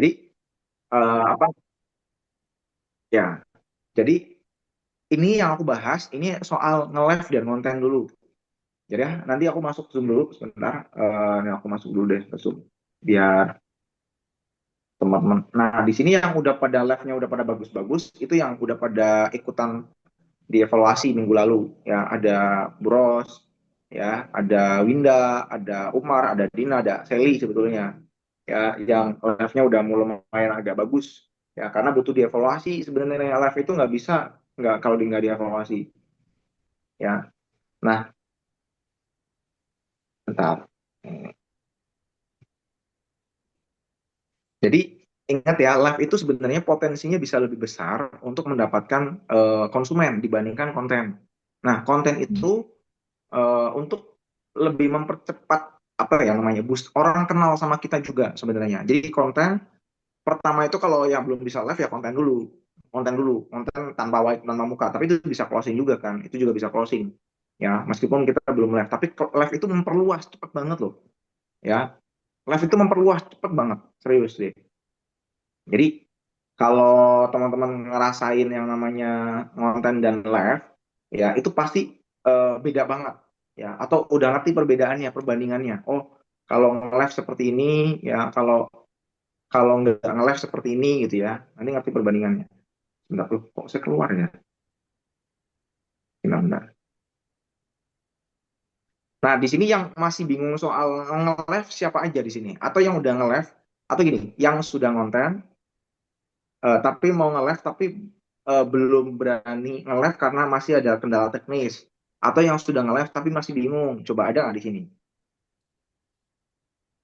Jadi apa ya? Jadi ini yang aku bahas ini soal nge-live dan konten dulu. Jadi ya, nanti aku masuk Zoom dulu sebentar. Ini aku masuk dulu deh ke Zoom biar teman-teman. Nah, di sini yang udah pada live-nya udah pada bagus-bagus, itu yang udah pada ikutan dievaluasi minggu lalu. Ya, ada Bros, ya, ada Winda, ada Umar, ada Dina, ada Sally sebetulnya. Ya, yang live-nya udah mulai lumayan agak bagus. Ya, karena butuh dievaluasi. Sebenarnya live itu nggak bisa nggak kalau di nggak dievaluasi. Ya, nah, bentar. Jadi ingat ya, live itu sebenarnya potensinya bisa lebih besar untuk mendapatkan konsumen dibandingkan konten. Nah, konten itu untuk lebih mempercepat apa ya namanya boost orang kenal sama kita juga sebenarnya. Jadi konten pertama itu kalau yang belum bisa live ya konten tanpa white tanpa muka. Tapi itu bisa closing juga kan, itu juga bisa closing. Ya, meskipun kita belum live, tapi live itu memperluas cepet banget loh. Ya, live itu memperluas cepet banget, serius deh. Jadi kalau teman-teman ngerasain yang namanya konten dan live, ya itu pasti beda banget, ya. Atau udah ngerti perbedaannya, perbandingannya. Oh, kalau nge-live seperti ini, ya kalau kalau nggak nge-live seperti ini gitu ya. Nanti ngerti perbandingannya. Bentar, loh, kok saya keluar ya? Bentar. Nah, di sini yang masih bingung soal nge-live siapa aja di sini? Atau yang udah nge-live, atau gini, yang sudah ngonten, tapi mau nge-live tapi belum berani nge-live karena masih ada kendala teknis atau yang sudah nge-live tapi masih bingung, coba ada nggak di sini,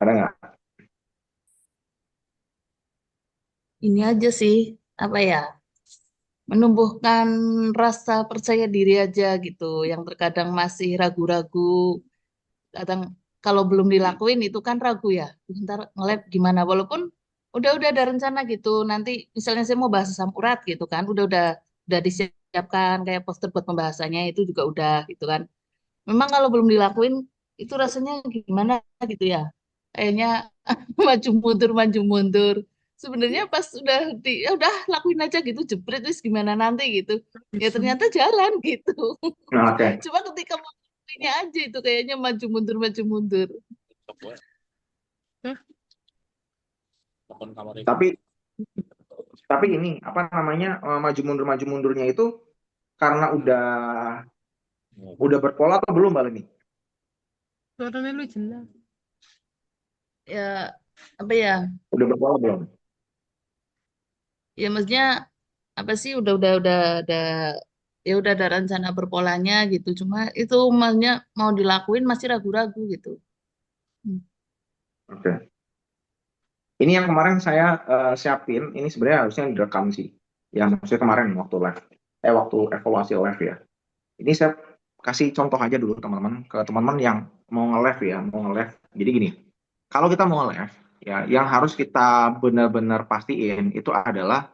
ada nggak? Ini aja sih, apa ya, menumbuhkan rasa percaya diri aja gitu, yang terkadang masih ragu-ragu, kadang kalau belum dilakuin itu kan ragu ya, ntar nge-lab gimana, walaupun udah ada rencana gitu, nanti misalnya saya mau bahasa asam urat gitu kan, udah disiapkan kayak poster buat pembahasannya itu juga udah gitu kan. Memang kalau belum dilakuin itu rasanya gimana gitu ya. Kayaknya maju mundur. Sebenarnya pas udah ya udah lakuin aja gitu jebret terus gimana nanti gitu. Ya ternyata jalan gitu. Nah, oke. Cuma ketika mau lakuinnya aja itu kayaknya maju mundur. tapi tapi ini apa namanya maju mundurnya itu karena udah berpola atau belum Mbak Leni? Suaranya lu jelas. Ya apa ya? Udah berpola belum? Ya maksudnya apa sih udah ya udah ada rencana berpolanya gitu. Cuma itu maksudnya mau dilakuin masih ragu-ragu gitu. Hmm. Oke. Ini yang kemarin saya siapin, ini sebenarnya harusnya direkam sih. Ya, maksudnya kemarin waktu live, waktu evaluasi live ya. Ini saya kasih contoh aja dulu teman-teman, ke teman-teman yang mau nge-live ya, mau nge-live. Jadi gini, kalau kita mau nge-live, ya, yang harus kita benar-benar pastiin itu adalah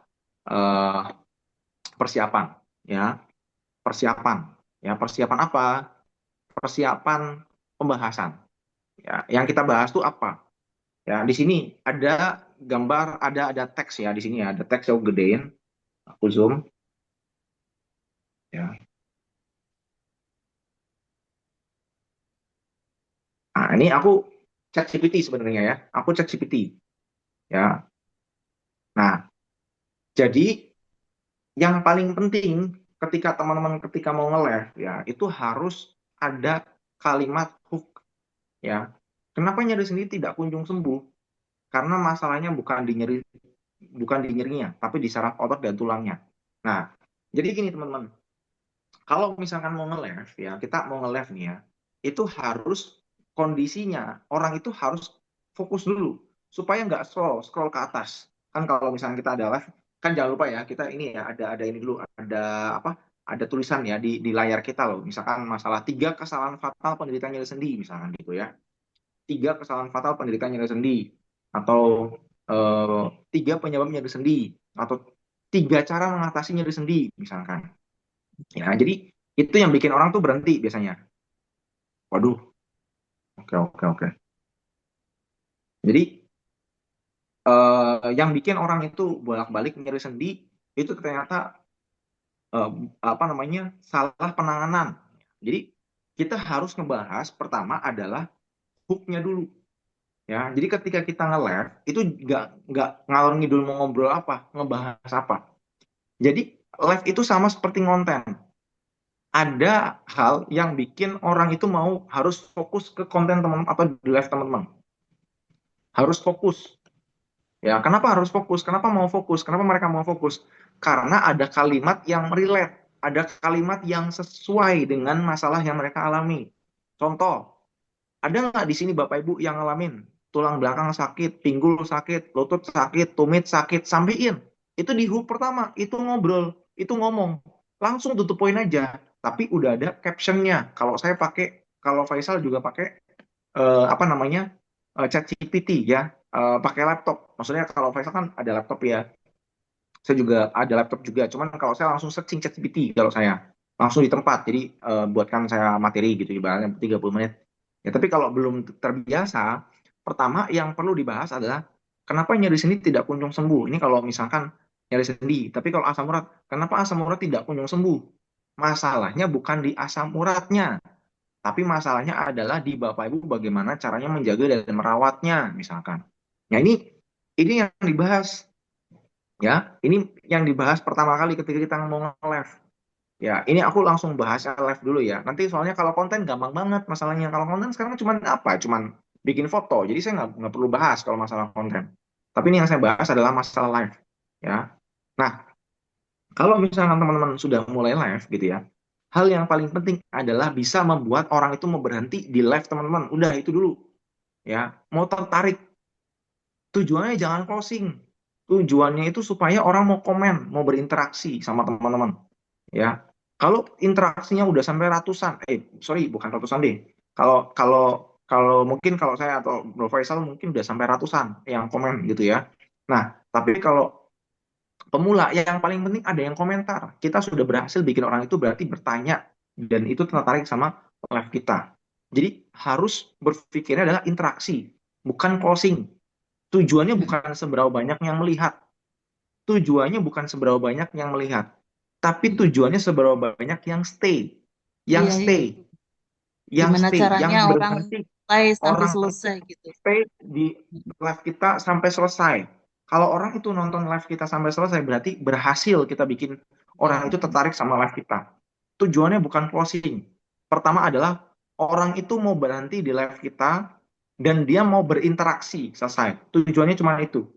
eh, persiapan, ya, persiapan, ya, persiapan apa? Persiapan pembahasan. Ya, yang kita bahas tuh apa? Ya, di sini ada gambar, ada teks ya di sini ya, ada teks yang gedein. Aku zoom, ya. Nah, ini aku chat GPT sebenarnya ya. Aku chat GPT, ya. Nah, jadi yang paling penting ketika mau nge-live ya, itu harus ada kalimat hook ya. Kenapa nyeri sendi tidak kunjung sembuh? Karena masalahnya bukan di nyerinya, tapi di saraf otot dan tulangnya. Nah, jadi gini teman-teman, kalau misalkan mau nge-live ya, kita mau nge-live nih ya, itu harus kondisinya orang itu harus fokus dulu supaya nggak scroll ke atas. Kan kalau misalnya kita ada live, kan jangan lupa ya kita ini ya ada ini dulu ada apa? Ada tulisan ya di layar kita loh. Misalkan masalah tiga kesalahan fatal penderita nyeri sendi misalkan gitu ya. Tiga kesalahan fatal penderita nyeri sendi atau eh, tiga penyebab nyeri sendi atau tiga cara mengatasi nyeri sendi misalkan. Ya, jadi itu yang bikin orang tuh berhenti biasanya. Waduh, oke oke oke. Jadi yang bikin orang itu bolak-balik nyeri sendi itu ternyata apa namanya salah penanganan. Jadi kita harus ngebahas pertama adalah hooknya dulu ya. Jadi ketika kita nge-live itu nggak ngalor ngidul mau ngobrol apa, ngebahas apa. Jadi live itu sama seperti konten. Ada hal yang bikin orang itu mau harus fokus ke konten teman atau di live teman-teman. Harus fokus. Ya, kenapa harus fokus? Kenapa mau fokus? Kenapa mereka mau fokus? Karena ada kalimat yang relate, ada kalimat yang sesuai dengan masalah yang mereka alami. Contoh, ada nggak di sini Bapak Ibu yang ngalamin tulang belakang sakit, pinggul sakit, lutut sakit, tumit sakit, sampein. Itu di hook pertama, itu ngobrol, itu ngomong. Langsung tutup poin aja. Tapi udah ada captionnya. Kalau saya pakai, kalau Faisal juga pakai apa namanya ChatGPT ya, pakai laptop. Maksudnya kalau Faisal kan ada laptop ya, saya juga ada laptop juga. Cuman kalau saya langsung searching ChatGPT kalau saya langsung di tempat. Jadi buatkan saya materi gitu ibaratnya 30 menit. Ya tapi kalau belum terbiasa, pertama yang perlu dibahas adalah kenapa nyeri sendi tidak kunjung sembuh. Ini kalau misalkan nyeri sendi, tapi kalau asam urat, kenapa asam urat tidak kunjung sembuh? Masalahnya bukan di asam uratnya, tapi masalahnya adalah di Bapak Ibu bagaimana caranya menjaga dan merawatnya misalkan. Nah ini yang dibahas ya. Ini yang dibahas pertama kali ketika kita mau nge-live. Ya, ini aku langsung bahas live dulu ya. Nanti soalnya kalau konten gampang banget masalahnya. Kalau konten sekarang cuman apa? Cuman bikin foto. Jadi saya nggak perlu bahas kalau masalah konten. Tapi ini yang saya bahas adalah masalah live. Ya. Nah, kalau misalkan teman-teman sudah mulai live gitu ya, hal yang paling penting adalah bisa membuat orang itu mau berhenti di live teman-teman. Udah itu dulu. Ya, mau tertarik. Tujuannya jangan closing. Tujuannya itu supaya orang mau komen, mau berinteraksi sama teman-teman. Ya, kalau interaksinya udah sampai ratusan, sorry bukan ratusan deh. Kalau kalau kalau mungkin kalau saya atau Bro Faisal mungkin udah sampai ratusan yang komen gitu ya. Nah, tapi kalau pemula yang paling penting ada yang komentar. Kita sudah berhasil bikin orang itu berarti bertanya dan itu tertarik sama live kita. Jadi harus berpikirnya adalah interaksi, bukan closing. Tujuannya Mm. bukan seberapa banyak yang melihat. Tujuannya bukan seberapa banyak yang melihat, tapi Mm. tujuannya seberapa banyak yang stay, yang Iya, iya. stay, yang Gimana stay, caranya yang orang berhenti, play sampai orang selesai gitu. stay di live kita sampai selesai. Kalau orang itu nonton live kita sampai selesai, berarti berhasil kita bikin orang itu Mm. tertarik sama live kita. Tujuannya bukan closing. Pertama adalah orang itu mau berhenti di live kita dan dia mau berinteraksi selesai. Tujuannya cuma itu.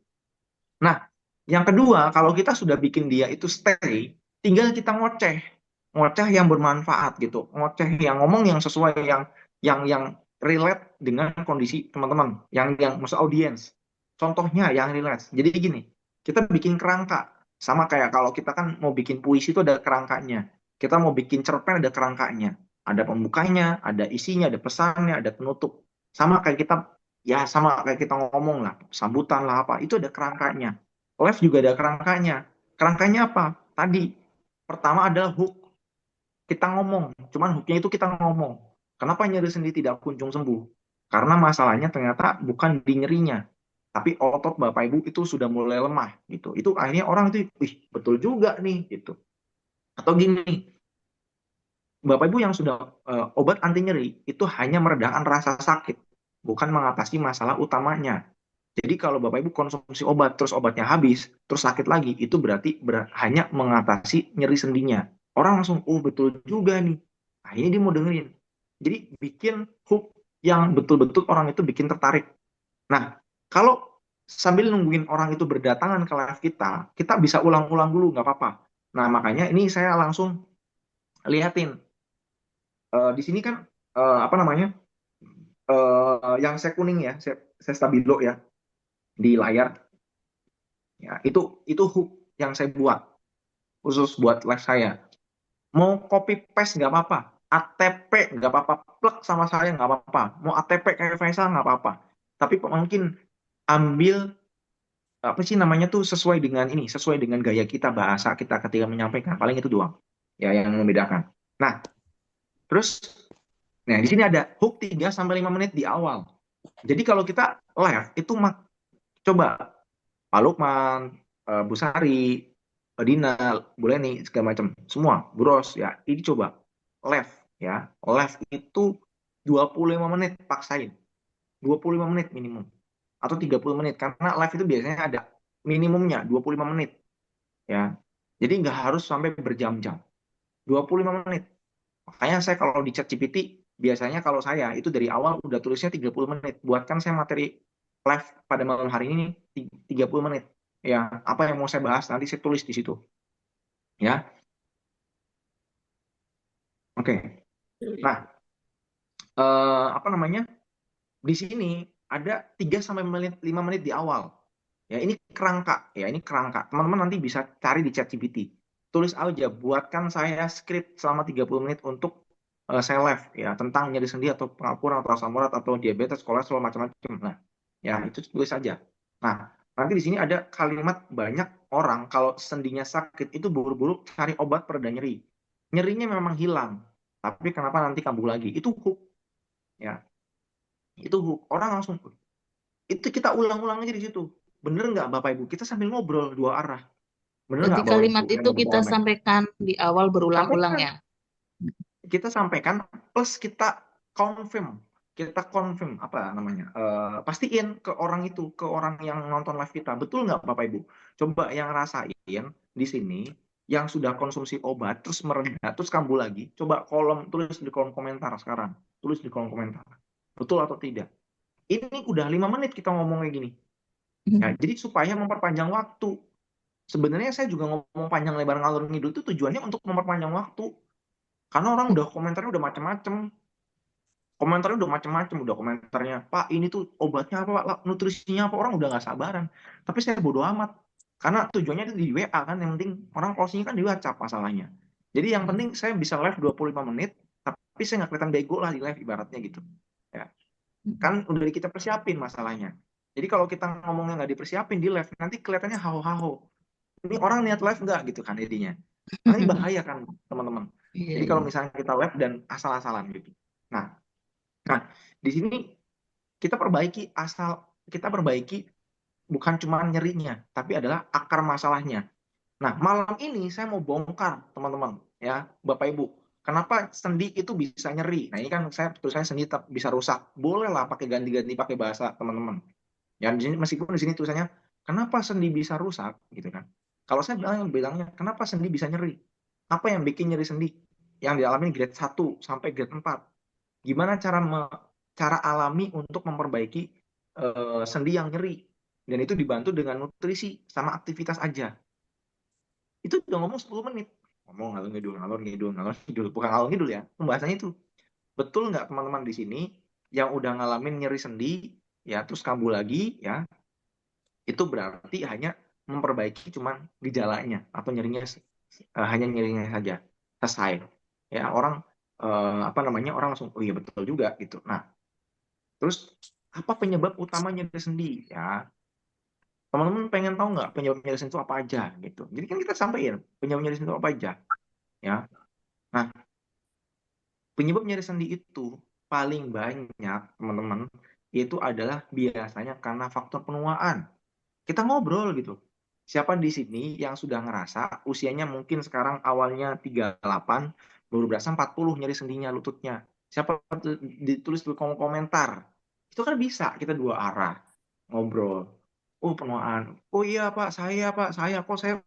Nah, yang kedua, kalau kita sudah bikin dia itu stay, tinggal kita ngoceh, ngoceh yang bermanfaat gitu, ngoceh yang ngomong yang sesuai, yang relate dengan kondisi teman-teman, yang maksud audiens. Contohnya yang relate. Jadi gini, kita bikin kerangka, sama kayak kalau kita kan mau bikin puisi itu ada kerangkanya. Kita mau bikin cerpen ada kerangkanya, ada pembukanya, ada isinya, ada pesannya, ada penutup. Sama kayak kita ya sama kayak kita ngomong lah, sambutan lah apa, itu ada kerangkanya. Live juga ada kerangkanya. Kerangkanya apa? Tadi, pertama adalah hook. Kita ngomong, cuman hooknya itu kita ngomong. Kenapa nyeri sendi tidak kunjung sembuh? Karena masalahnya ternyata bukan di nyerinya, tapi otot Bapak Ibu itu sudah mulai lemah gitu. Itu akhirnya orang itu, wih betul juga nih gitu. Atau gini, Bapak Ibu yang sudah obat anti nyeri itu hanya meredakan rasa sakit, bukan mengatasi masalah utamanya. Jadi kalau Bapak Ibu konsumsi obat, terus obatnya habis, terus sakit lagi, itu berarti hanya mengatasi nyeri sendinya. Orang langsung, oh betul juga nih. Nah ini dia mau dengerin. Jadi bikin hook yang betul-betul orang itu bikin tertarik. Nah, kalau sambil nungguin orang itu berdatangan ke live kita, kita bisa ulang-ulang dulu, nggak apa-apa. Nah, makanya ini saya langsung liatin. Di sini kan, apa namanya, yang saya kuning ya, saya stabilo ya, di layar. Ya, itu hook yang saya buat khusus buat live saya. Mau copy paste nggak apa-apa, ATP nggak apa-apa, plug sama saya nggak apa-apa. Mau ATP kayak Faisal nggak apa-apa. Tapi mungkin ambil apa sih namanya tuh sesuai dengan ini, sesuai dengan gaya kita, bahasa kita ketika menyampaikan. Paling itu doang. Ya yang membedakan. Nah, terus nah di sini ada hook 3 sampai 5 menit di awal. Jadi kalau kita live itu coba Pak Lukman, Bu Sari, Dina, Bu Leni, segala macam. Semua, Bu Ros, ya. Ini coba, live, ya. Live itu 25 menit, paksain. 25 menit minimum. Atau 30 menit. Karena live itu biasanya ada minimumnya 25 menit, ya. Jadi nggak harus sampai berjam-jam. 25 menit. Makanya saya kalau di chat GPT, biasanya kalau saya itu dari awal udah tulisnya 30 menit. Buatkan saya materi live pada malam hari ini 30 menit. Ya, apa yang mau saya bahas nanti saya tulis di situ. Ya, oke. Nah, apa namanya? Di sini ada 3 sampai 5 menit di awal. Ya, ini kerangka, ya ini kerangka. Teman-teman nanti bisa cari di ChatGPT. Tulis aja, buatkan saya skrip selama 30 menit untuk saya live ya tentang nyeri sendi atau pengapuran atau asam urat atau diabetes, kolesterol macam-macam. Nah, ya itu tulis aja. Nah, nanti di sini ada kalimat banyak orang kalau sendinya sakit itu buru-buru cari obat pereda nyeri. Nyerinya memang hilang, tapi kenapa nanti kambuh lagi? Itu hook, ya. Itu hook. Orang langsung itu kita ulang-ulang aja di situ. Bener nggak Bapak Ibu? Kita sambil ngobrol dua arah. Bener Berarti nggak Bapak kalimat Ibu yang itu kita nonton? sampaikan di awal berulang-ulang Sampaikan, ya. kita sampaikan plus kita confirm, kita confirm apa namanya? Pastiin ke orang itu, ke orang yang nonton live kita, betul nggak Bapak Ibu? Coba yang rasain di sini, yang sudah konsumsi obat terus mereda, terus kambuh lagi, coba tulis di kolom komentar sekarang, tulis di kolom komentar, betul atau tidak? Ini udah 5 menit kita ngomong kayak gini. Ya, jadi supaya memperpanjang waktu. Sebenarnya saya juga ngomong panjang lebar ngalur ngidul itu tujuannya untuk memperpanjang waktu. Karena orang udah komentarnya udah macam-macam. Komentarnya udah macam-macam, udah komentarnya, Pak ini tuh obatnya apa, Pak? Nutrisinya apa? Orang udah nggak sabaran. Tapi saya bodo amat. Karena tujuannya itu di WA kan, yang penting orang closing kan di WhatsApp masalahnya. Jadi yang penting saya bisa live 25 menit, tapi saya nggak kelihatan bego lah di live ibaratnya gitu. Ya. Kan udah kita persiapin masalahnya. Jadi kalau kita ngomongnya nggak dipersiapin di live, nanti kelihatannya haho-haho. Ini orang niat live nggak gitu kan jadinya. Nanti bahaya kan teman-teman. Iya, Jadi kalau iya. misalnya kita live dan asal-asalan gitu. Nah, nah di sini kita perbaiki bukan cuma nyerinya, tapi adalah akar masalahnya. Nah, malam ini saya mau bongkar teman-teman ya, Bapak Ibu. Kenapa sendi itu bisa nyeri? Nah, ini kan saya sendi bisa rusak. Boleh lah pakai ganti-ganti pakai bahasa teman-teman. Ya di sini meskipun di sini tulisannya kenapa sendi bisa rusak gitu kan. Kalau saya bilangnya kenapa sendi bisa nyeri? Apa yang bikin nyeri sendi? Yang dialami grade 1 sampai grade 4. Gimana cara alami untuk memperbaiki sendi yang nyeri? Dan itu dibantu dengan nutrisi sama aktivitas aja. Itu udah ngomong 10 menit. Ngomong ngalor ngidul, ngalor ngidul, ngalor ngidul. Bukan ngalor ngidul ya. Pembahasannya itu. Betul nggak teman-teman di sini yang udah ngalamin nyeri sendi, ya terus kambuh lagi, ya itu berarti hanya memperbaiki cuman gejalanya atau nyerinya hanya nyerinya saja selesai ya orang apa namanya orang langsung oh iya betul juga gitu. Nah terus apa penyebab utama nyeri sendi ya teman-teman pengen tahu nggak penyebab nyeri sendi itu apa aja gitu, jadi kan kita sampaikan penyebab nyeri sendi itu apa aja ya. Nah penyebab nyeri sendi itu paling banyak teman-teman itu adalah biasanya karena faktor penuaan. Kita ngobrol gitu. Siapa di sini yang sudah ngerasa usianya mungkin sekarang awalnya 38, baru berasa 40 nyeri sendinya, lututnya. Siapa ditulis di kolom komentar. Itu kan bisa kita dua arah ngobrol. Oh penuaan. Oh iya Pak, saya kok saya